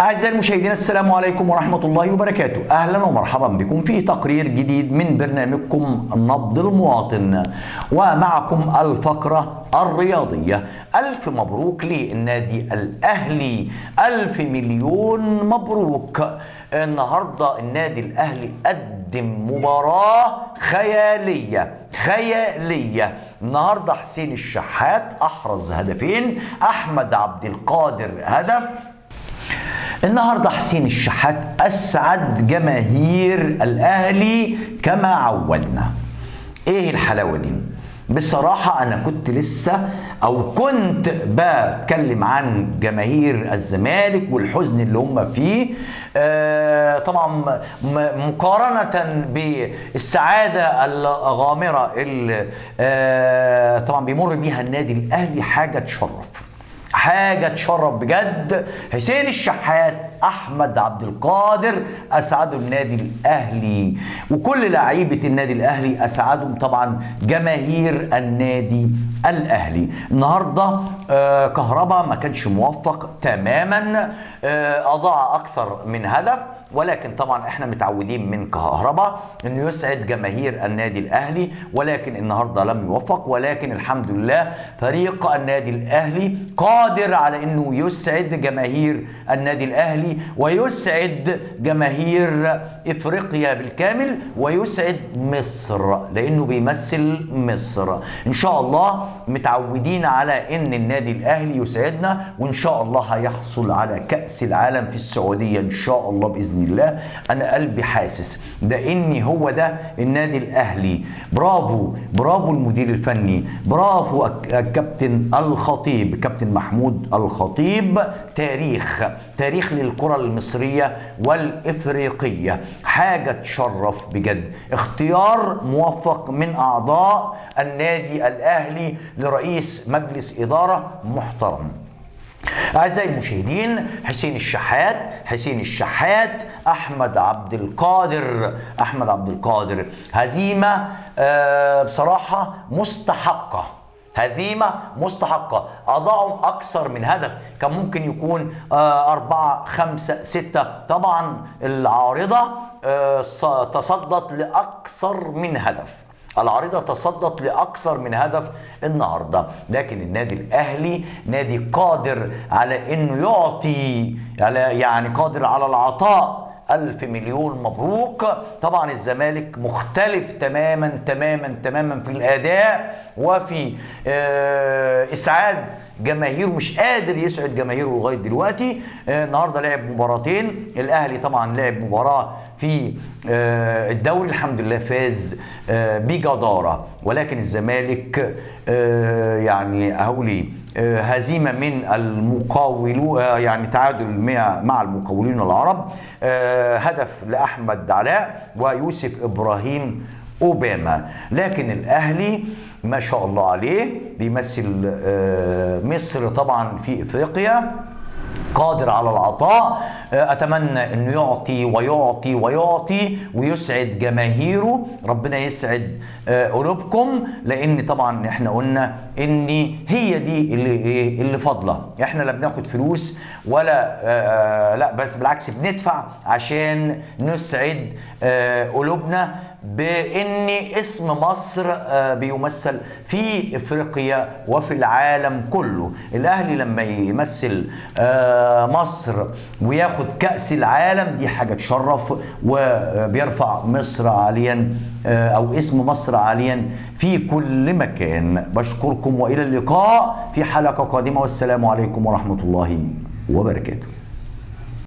أعزائي المشاهدين، السلام عليكم ورحمة الله وبركاته. أهلا ومرحبا بكم في تقرير جديد من برنامجكم نبض المواطن، ومعكم الفقرة الرياضية. ألف مبروك للنادي الأهلي، ألف مليون مبروك. النهاردة النادي الأهلي قدم مباراة خيالية. النهاردة حسين الشحات أحرز هدفين، أحمد عبد القادر هدف. النهارده حسين الشحات اسعد جماهير الاهلي كما عودنا. ايه الحلاوه دي؟ بصراحه انا كنت كنت بتكلم عن جماهير الزمالك والحزن اللي هم فيه، طبعا مقارنه بالسعاده الغامره اللي طبعا بيمر بيها النادي الاهلي. حاجه تشرف بجد. حسين الشحات، احمد عبد القادر اسعدوا النادي الاهلي، وكل لعيبه النادي الاهلي اسعدهم طبعا جماهير النادي الاهلي. النهارده كهربا ما كانش موفق تماما، اضاع اكثر من هدف، ولكن طبعا احنا متعودين من كهربا انه يسعد جماهير النادي الاهلي، ولكن النهارده لم يوفق. ولكن الحمد لله فريق النادي الاهلي قادر على انه يسعد جماهير النادي الاهلي ويسعد جماهير افريقيا بالكامل ويسعد مصر، لانه بيمثل مصر. ان شاء الله متعودين على ان النادي الاهلي يسعدنا، وان شاء الله هيحصل على كأس العالم في السعودية ان شاء الله باذن الله. انا قلبي حاسس ده ان هو ده النادي الاهلي. برافو المدير الفني، برافو الكابتن الخطيب، كابتن محمود الخطيب. تاريخ للكرة المصرية والافريقية، حاجة تشرف بجد. اختيار موفق من اعضاء النادي الاهلي لرئيس مجلس ادارة محترم. أعزائي المشاهدين، حسين الشحات أحمد عبد القادر هزيمة بصراحة مستحقة. أضاعوا أكثر من هدف، كان ممكن يكون 4 5 6. طبعا العارضة تصدت لأكثر من هدف النهارده، لكن النادي الاهلي نادي قادر على انه يعطي، يعني قادر على العطاء. ألف مليون مبروك. طبعا الزمالك مختلف تماما في الاداء وفي اسعاد جماهيره، مش قادر يسعد جماهيره لغايه دلوقتي. النهارده لعب مباراتين. الاهلي طبعا لعب مباراه في الدوري، الحمد لله فاز بجداره، ولكن الزمالك يعني هقول هزيمه من المقاولون، يعني تعادل مع المقاولين العرب. هدف لاحمد علاء ويوسف ابراهيم اوباما. لكن الاهلي ما شاء الله عليه بيمثل مصر طبعا في افريقيا، قادر على العطاء. اتمنى انه يعطي ويسعد جماهيره. ربنا يسعد قلوبكم، لان طبعا احنا قلنا ان هي دي اللي فاضله. احنا لا بناخد فلوس ولا لا، بس بالعكس بندفع عشان نسعد قلوبنا بان اسم مصر بيمثل في افريقيا وفي العالم كله. الاهلي لما يمثل مصر وياخد كأس العالم دي حاجة تشرف، وبيرفع مصر عاليا او اسم مصر عاليا في كل مكان. بشكركم والى اللقاء في حلقة قادمة، والسلام عليكم ورحمة الله وبركاته.